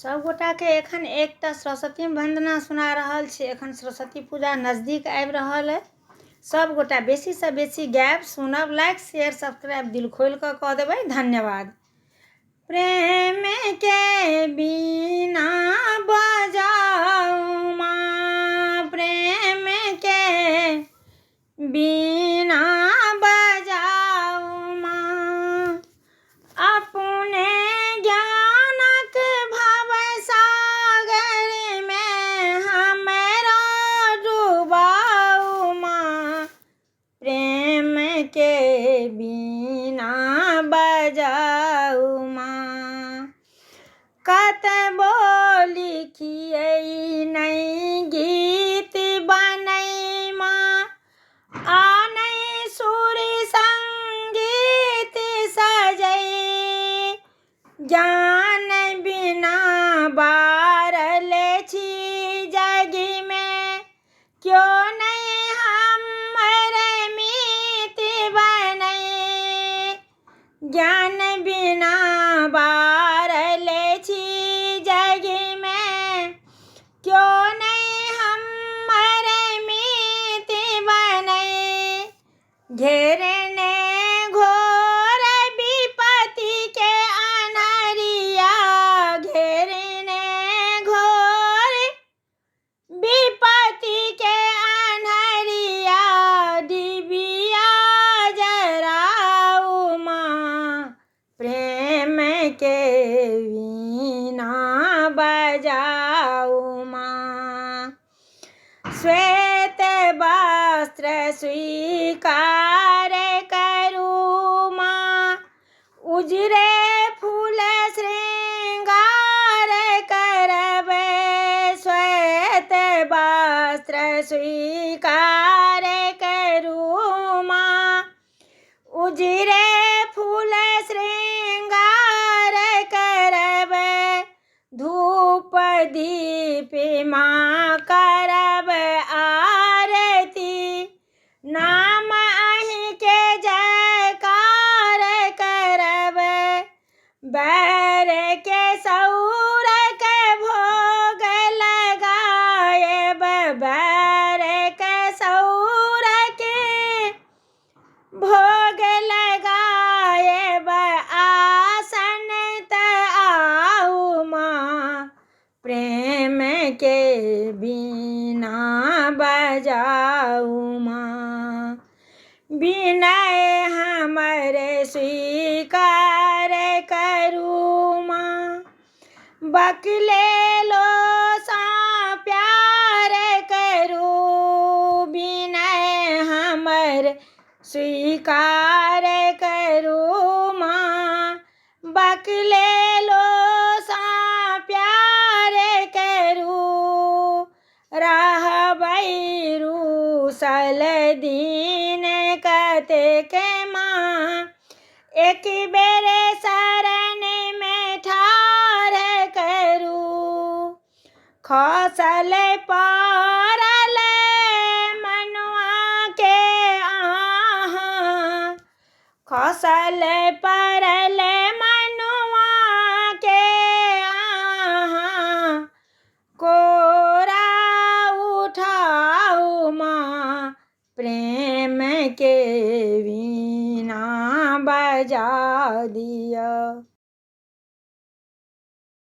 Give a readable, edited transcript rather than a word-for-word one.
सब गोटा के एखन एकटा सरस्वती वंदना सुना रहल छी। एखन सरस्वती पूजा नजदीक आबि रहल है। सब गोटा बेसी से बेसी गायब सुनब, लाइक शेयर सब्सक्राइब दिल खोल कऽ देबै। धन्यवाद। प्रेम के बिना बजाऊ माँ, प्रेम के बिना बजाऊ माँ, अपने ज्ञानक भव सागर में हमरा डुबाऊ माँ, प्रेम के बिना बजाऊ माँ। कतबो लिखिए नहीं गीत बनै माँ, आनै सुर संगीत सजै, ज्ञान बिना बारल छी जग में, क्यों नहीं हमर मीत बनै, ज्ञान बिना बारल छी जग में, क्यों नहीं हमर मीत बनै। घेरने घोर विपत्ति के अनहरिया, घेरने घोर विपत्ति के अनहरिया, डिबिया जराऊ माँ, प्रेम के वीणा बजाऊ माँ। श्वेत वस्त्र स्वीकार करू माँ, उजरे फूल श्रृंगार करब, श्वेत वस्त्र स्वीकार करू माँ, उजरे फूल श्रृंगार करब, धूप दीप माँ करब आरती, नाम अहीं के जयकार करब, बैर के सौर के भोग लगाएब, बैर के सौर के भोग लगाएब, आसन त आऊ माँ, प्रेम के बिना बजाऊ माँ। विनय हमर स्वीकार करू माँ, बकले लो सा प्यार करू, विनय हमर स्वीकार करू माँ, बकले लो सा प्यार करू, रहबै रूसल दिन कतेक माँ, एक बेर शरण में ठाढ़ करू, खसल पड़ल मनुआ के आहाँ, खसल पड़ल